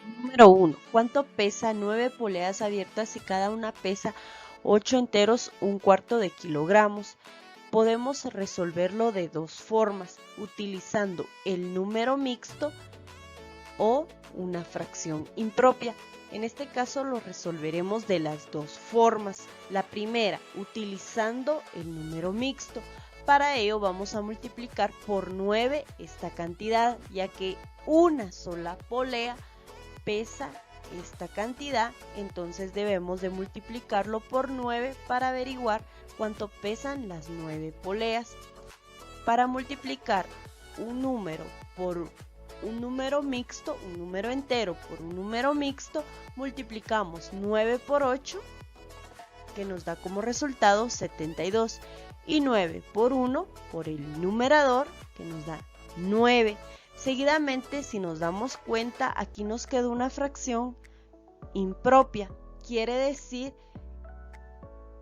Número 1. ¿Cuánto pesa 9 poleas abiertas si cada una pesa 8 enteros, un cuarto de kilogramos? Podemos resolverlo de dos formas, utilizando el número mixto o una fracción impropia. En este caso lo resolveremos de las dos formas. La primera, utilizando el número mixto. Para ello vamos a multiplicar por 9 esta cantidad, ya que una sola polea pesa esta cantidad, entonces debemos de multiplicarlo por 9 para averiguar cuánto pesan las 9 poleas. Para multiplicar un número por un número mixto, un número entero por un número mixto, multiplicamos 9 por 8, que nos da como resultado 72, y 9 por 1 por el numerador, que nos da 9. Seguidamente, si nos damos cuenta, aquí nos quedó una fracción impropia. Quiere decir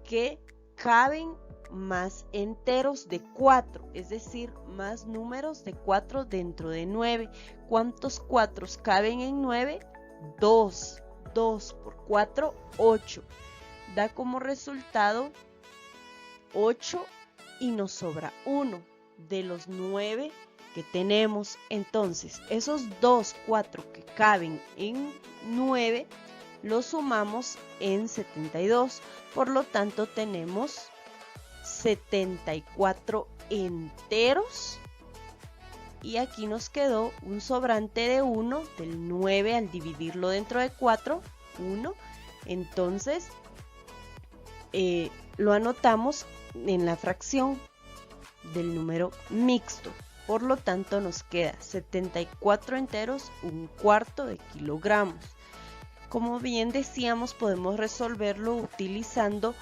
que caben más enteros de 4, es decir, más números de 4 dentro de 9. ¿Cuántos 4 caben en 9? 2. 2 por 4, 8. Da como resultado 8 y nos sobra 1 de los 9 que tenemos. Entonces, esos 2, 4 que caben en 9, los sumamos en 72. Por lo tanto, tenemos 74 enteros. Y aquí nos quedó un sobrante de 1, del 9 al dividirlo dentro de 4, 1. Entonces, lo anotamos en la fracción del número mixto. Por lo tanto, nos queda 74 enteros, un cuarto de kilogramos. Como bien decíamos, podemos resolverlo utilizando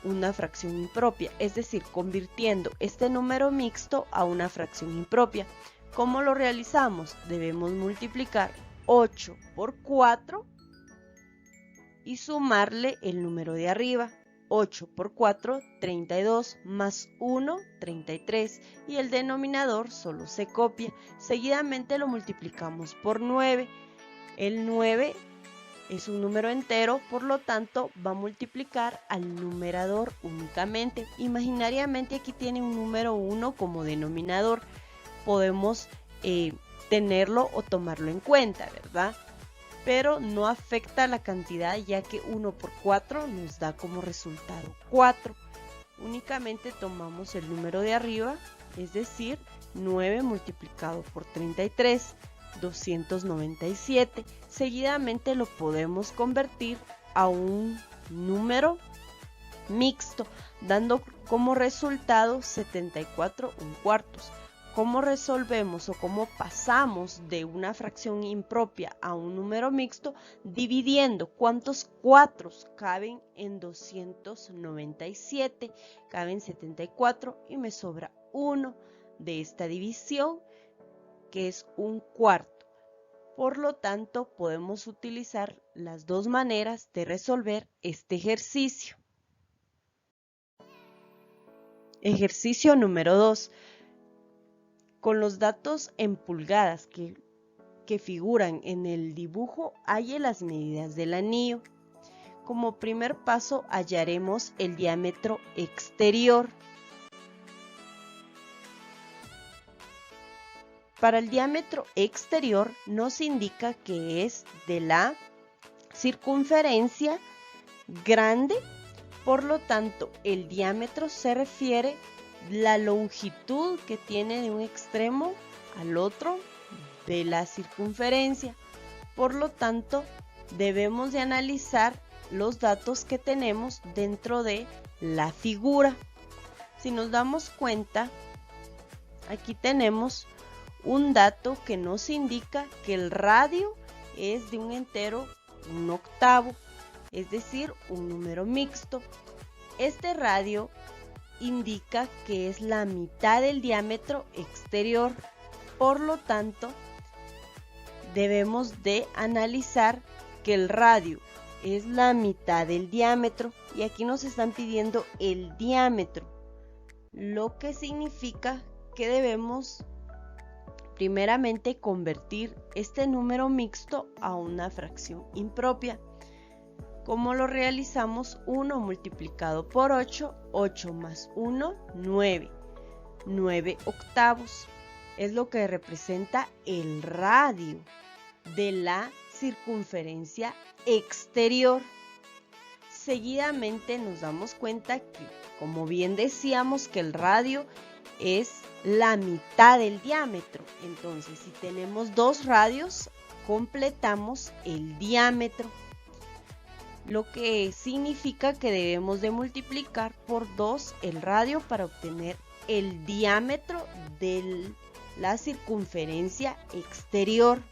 una fracción impropia, es decir, convirtiendo este número mixto a una fracción impropia. ¿Cómo lo realizamos? Debemos multiplicar 8 por 4 y sumarle el número de arriba. 8 por 4, 32, más 1, 33, y el denominador solo se copia. Seguidamente lo multiplicamos por 9. El 9 es un número entero, por lo tanto va a multiplicar al numerador únicamente. Imaginariamente aquí tiene un número 1 como denominador. Podemos tenerlo o tomarlo en cuenta, ¿verdad? Pero no afecta la cantidad, ya que 1 por 4 nos da como resultado 4. Únicamente tomamos el número de arriba, es decir, 9 multiplicado por 33, 297. Seguidamente lo podemos convertir a un número mixto, dando como resultado 74 un cuartos. ¿Cómo resolvemos o cómo pasamos de una fracción impropia a un número mixto? Dividiendo. ¿Cuántos 4 caben en 297? Caben 74 y me sobra 1 de esta división, que es un cuarto. Por lo tanto, podemos utilizar las dos maneras de resolver este ejercicio. Ejercicio número 2. Con los datos en pulgadas que figuran en el dibujo, halle las medidas del anillo. Como primer paso, hallaremos el diámetro exterior. Para el diámetro exterior nos indica que es de la circunferencia grande, por lo tanto el diámetro se refiere la longitud que tiene de un extremo al otro de la circunferencia. Por lo tanto, debemos de analizar los datos que tenemos dentro de la figura. Si nos damos cuenta, aquí tenemos un dato que nos indica que el radio es de un entero un octavo, es decir, un número mixto. Este radio indica que es la mitad del diámetro exterior. Por lo tanto, debemos de analizar que el radio es la mitad del diámetro, y aquí nos están pidiendo el diámetro, lo que significa que debemos primeramente convertir este número mixto a una fracción impropia. ¿Cómo lo realizamos? 1 multiplicado por 8, 8 más 1, 9. 9 octavos es lo que representa el radio de la circunferencia exterior. Seguidamente nos damos cuenta que, como bien decíamos, que el radio es la mitad del diámetro. Entonces, si tenemos dos radios, completamos el diámetro, lo que significa que debemos de multiplicar por 2 el radio para obtener el diámetro de la circunferencia exterior.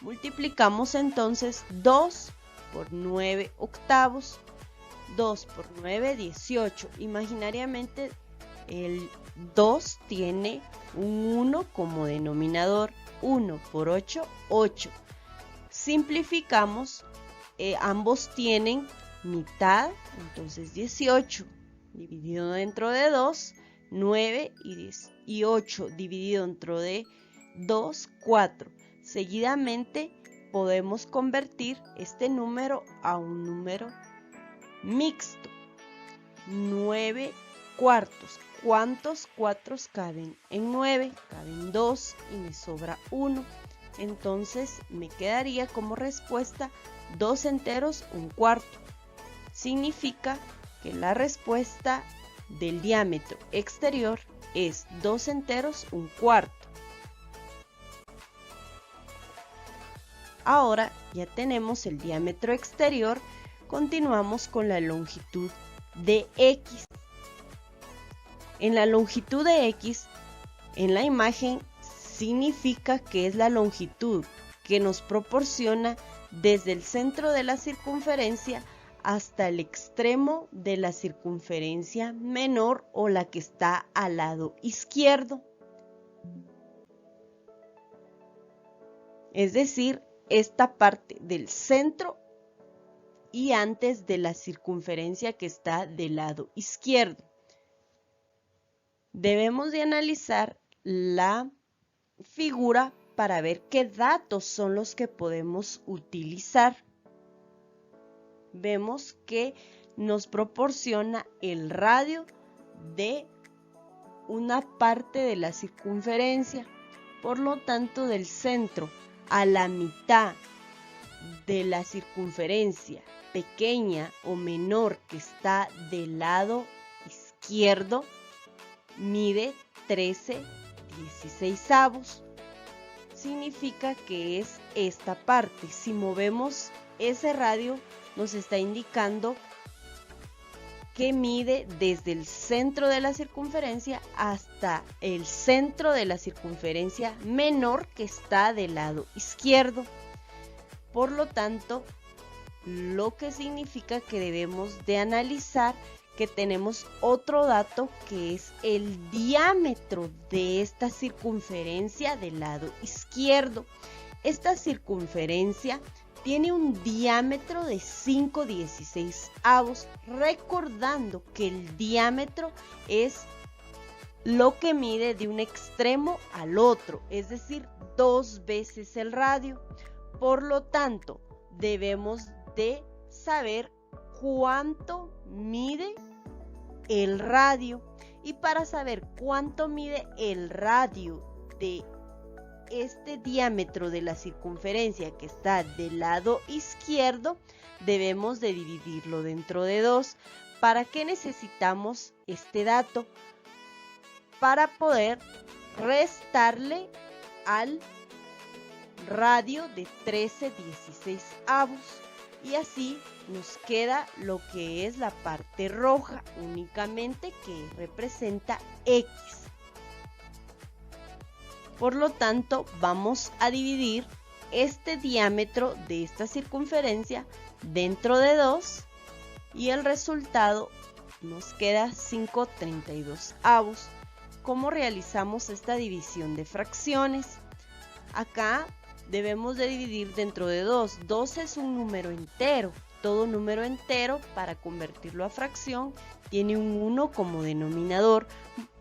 Multiplicamos entonces 2 por 9 octavos. 2 por 9, 18. Imaginariamente el 2 tiene un 1 como denominador. 1 por 8, 8. Simplificamos, ambos tienen mitad, entonces 18 dividido dentro de 2, 9 y 8 dividido dentro de 2, 4. Seguidamente podemos convertir este número a un número mixto. 9 cuartos. ¿Cuántos cuartos caben en 9? Caben 2 y me sobra 1. Entonces me quedaría como respuesta 2 enteros, 1 cuarto. Significa que la respuesta del diámetro exterior es 2 enteros, 1 cuarto. Ahora ya tenemos el diámetro exterior, continuamos con la longitud de X. En la longitud de X, en la imagen, significa que es la longitud que nos proporciona desde el centro de la circunferencia hasta el extremo de la circunferencia menor o la que está al lado izquierdo. Es decir, esta parte del centro y antes de la circunferencia que está del lado izquierdo. Debemos de analizar la figura para ver qué datos son los que podemos utilizar. Vemos que nos proporciona el radio de una parte de la circunferencia. Por lo tanto, del centro a la mitad de la circunferencia pequeña o menor que está del lado izquierdo, mide 13/16. Significa que es esta parte. Si movemos ese radio, nos está indicando que mide desde el centro de la circunferencia hasta el centro de la circunferencia menor que está del lado izquierdo. Por lo tanto, lo que significa que debemos de analizar que tenemos otro dato que es el diámetro de esta circunferencia del lado izquierdo. Esta circunferencia tiene un diámetro de 5/16, recordando que el diámetro es lo que mide de un extremo al otro, es decir, 2 veces el radio. Por lo tanto, debemos de saber cuánto mide el radio. Y para saber cuánto mide el radio de este diámetro de la circunferencia que está del lado izquierdo, debemos de dividirlo dentro de 2. ¿Para qué necesitamos este dato? Para poder restarle al radio de 13/16, y así nos queda lo que es la parte roja únicamente, que representa X. Por lo tanto, vamos a dividir este diámetro de esta circunferencia dentro de 2 y el resultado nos queda 5/32. ¿Cómo realizamos esta división de fracciones? Acá debemos de dividir dentro de 2. 2 es un número entero. Todo número entero, para convertirlo a fracción, tiene un 1 como denominador.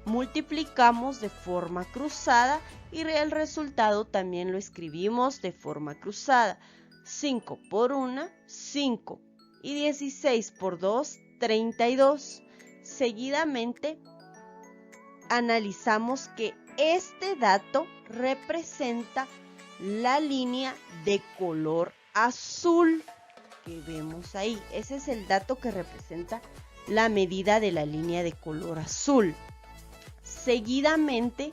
multiplicamos de forma cruzada y el resultado también lo escribimos de forma cruzada. 5 por 1, 5 y 16 por 2, 32. Seguidamente analizamos que este dato representa la línea de color azul que vemos ahí. Ese es el dato que representa la medida de la línea de color azul. Seguidamente,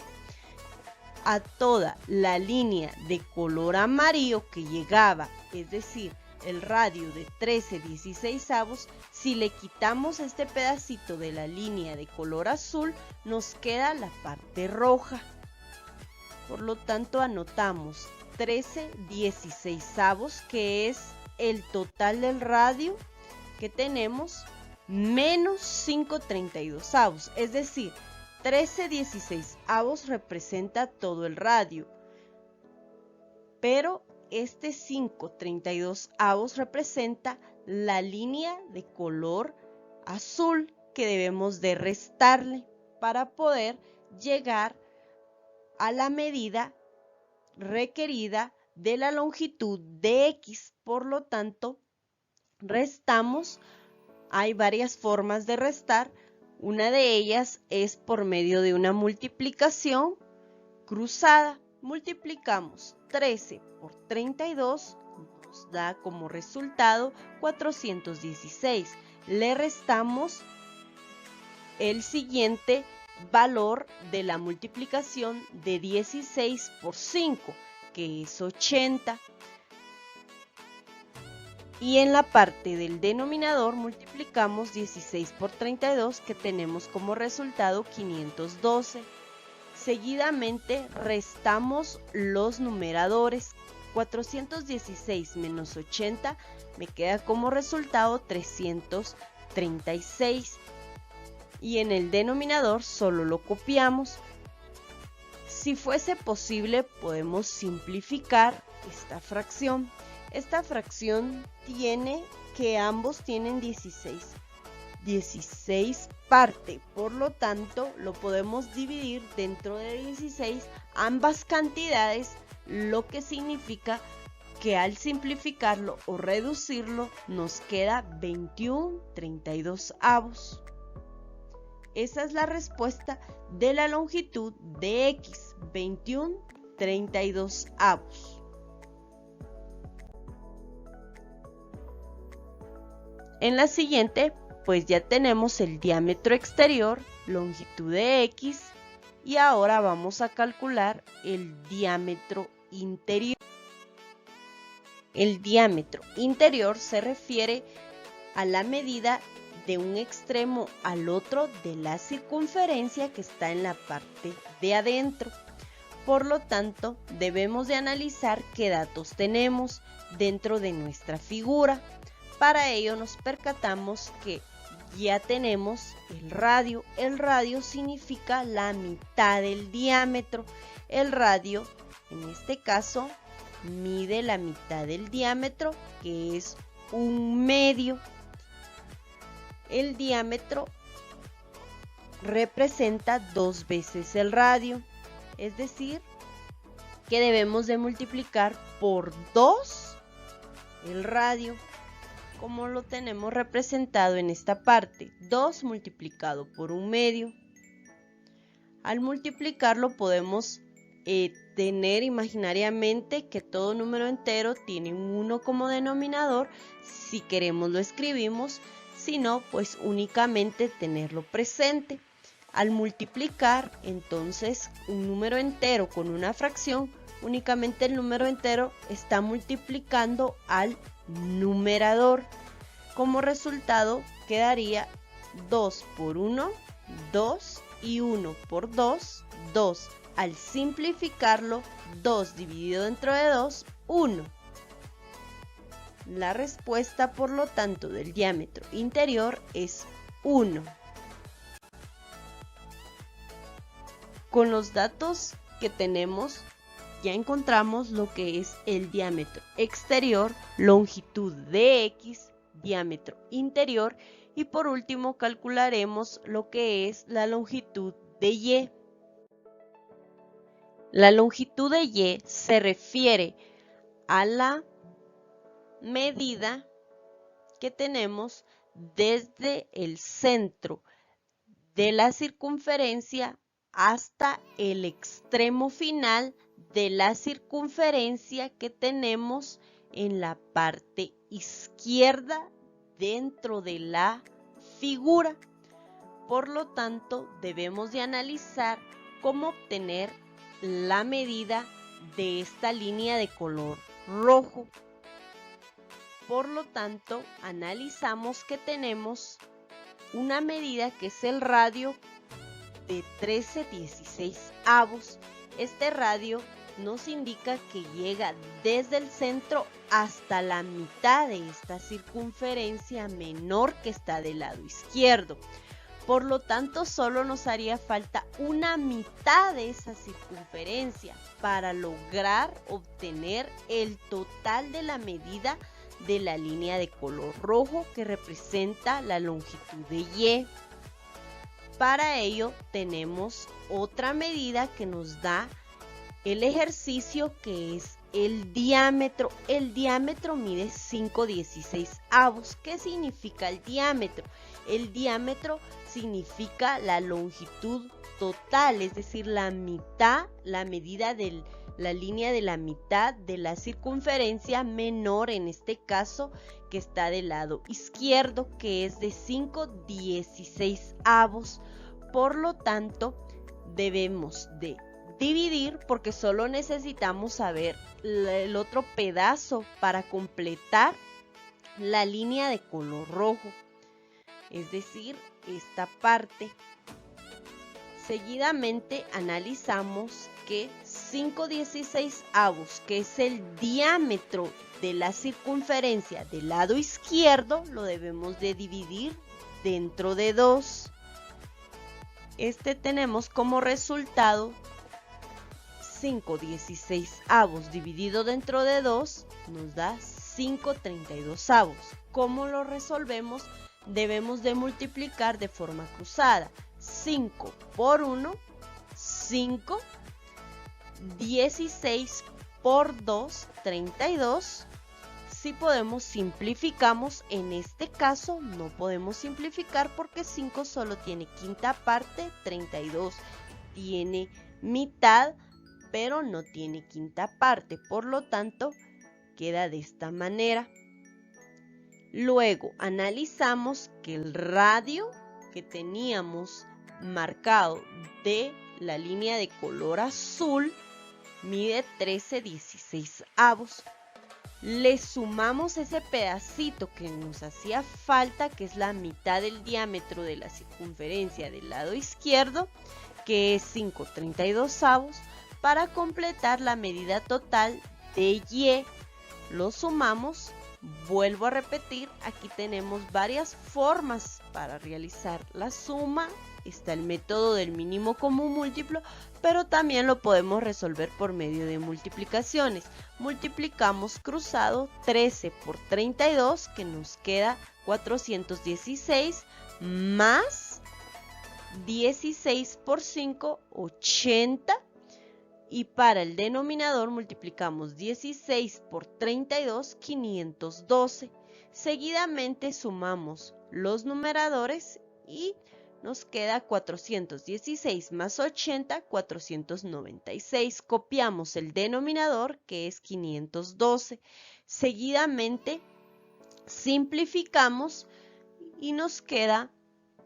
a toda la línea de color amarillo que llegaba, es decir, el radio de 13/16, si le quitamos este pedacito de la línea de color azul, nos queda la parte roja. Por lo tanto, anotamos 13/16, que es el total del radio que tenemos, menos 5/32, es decir, 13/16 representa todo el radio, pero este 5/32 representa la línea de color azul que debemos de restarle para poder llegar a la medida requerida de la longitud de X. Por lo tanto, restamos. Hay varias formas de restar. Una de ellas es por medio de una multiplicación cruzada. Multiplicamos 13 por 32, nos da como resultado 416. Le restamos el siguiente valor de la multiplicación de 16 por 5, que es 80. Y en la parte del denominador multiplicamos 16 por 32, que tenemos como resultado 512. Seguidamente restamos los numeradores. 416 menos 80 me queda como resultado 336. Y en el denominador solo lo copiamos. Si fuese posible, podemos simplificar esta fracción. Esta fracción tiene que ambos tienen 16 parte, por lo tanto lo podemos dividir dentro de 16 ambas cantidades, lo que significa que al simplificarlo o reducirlo nos queda 21/32. Esa es la respuesta de la longitud de X, 21/32. En la siguiente, pues ya tenemos el diámetro exterior, longitud de X, y ahora vamos a calcular el diámetro interior. El diámetro interior se refiere a la medida de un extremo al otro de la circunferencia que está en la parte de adentro. Por lo tanto, debemos de analizar qué datos tenemos dentro de nuestra figura. Para ello nos percatamos que ya tenemos el radio. El radio significa la mitad del diámetro. El radio, en este caso, mide la mitad del diámetro, que es 1/2. El diámetro representa 2 veces el radio, es decir, que debemos de multiplicar por 2 el radio, como lo tenemos representado en esta parte, 2 multiplicado por 1/2. Al multiplicarlo podemos tener imaginariamente que todo número entero tiene un 1 como denominador. Si queremos lo escribimos, si no, pues únicamente tenerlo presente. Al multiplicar entonces un número entero con una fracción, únicamente el número entero está multiplicando al numerador. Como resultado quedaría 2 por 1, 2 y 1 por 2, 2. Al simplificarlo, 2 dividido dentro de 2, 1. La respuesta, por lo tanto, del diámetro interior es 1. Con los datos que tenemos, ya encontramos lo que es el diámetro exterior, longitud de X, diámetro interior, y por último calcularemos lo que es la longitud de Y. La longitud de Y se refiere a la medida que tenemos desde el centro de la circunferencia hasta el extremo final de la circunferencia que tenemos en la parte izquierda dentro de la figura. Por lo tanto, debemos de analizar cómo obtener la medida de esta línea de color rojo. Por lo tanto, analizamos que tenemos una medida que es el radio de 13/16. Este radio nos indica que llega desde el centro hasta la mitad de esta circunferencia menor que está del lado izquierdo. Por lo tanto, solo nos haría falta una mitad de esa circunferencia para lograr obtener el total de la medida de la línea de color rojo que representa la longitud de Y. Para ello tenemos otra medida que nos da el ejercicio, que es el diámetro. El diámetro mide 5/16. ¿Qué significa el diámetro? El diámetro significa la longitud total, es decir, la mitad, la medida de la línea de la mitad de la circunferencia menor, en este caso, que está del lado izquierdo, que es de 5/16. Por lo tanto, debemos de dividir, porque solo necesitamos saber el otro pedazo para completar la línea de color rojo, es decir, esta parte. Seguidamente analizamos que 5/16, que es el diámetro de la circunferencia del lado izquierdo, lo debemos de dividir dentro de 2. Tenemos como resultado 5/16 dividido dentro de 2 nos da 5/32. ¿Cómo lo resolvemos? Debemos de multiplicar de forma cruzada. 5 por 1, 5. 16 por 2, 32. Si podemos, simplificamos. En este caso no podemos simplificar porque 5 solo tiene quinta parte, 32 tiene mitad, pero no tiene quinta parte. Por lo tanto, queda de esta manera. Luego analizamos que el radio que teníamos marcado de la línea de color azul mide 13/16. Le sumamos ese pedacito que nos hacía falta, que es la mitad del diámetro de la circunferencia del lado izquierdo, que es 5/32, para completar la medida total de Y. Lo sumamos. Vuelvo a repetir, aquí tenemos varias formas para realizar la suma. Está el método del mínimo común múltiplo, pero también lo podemos resolver por medio de multiplicaciones. Multiplicamos cruzado 13 por 32, que nos queda 416, más 16 por 5, 80. Y para el denominador multiplicamos 16 por 32, 512. Seguidamente sumamos los numeradores y nos queda 416 más 80, 496. Copiamos el denominador, que es 512. Seguidamente simplificamos y nos queda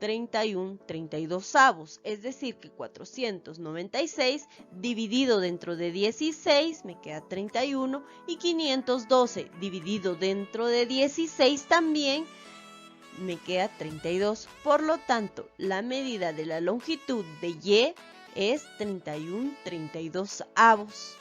31/32, es decir que 496 dividido dentro de 16 me queda 31 y 512 dividido dentro de 16 también me queda 32. Por lo tanto, la medida de la longitud de Y es 31/32.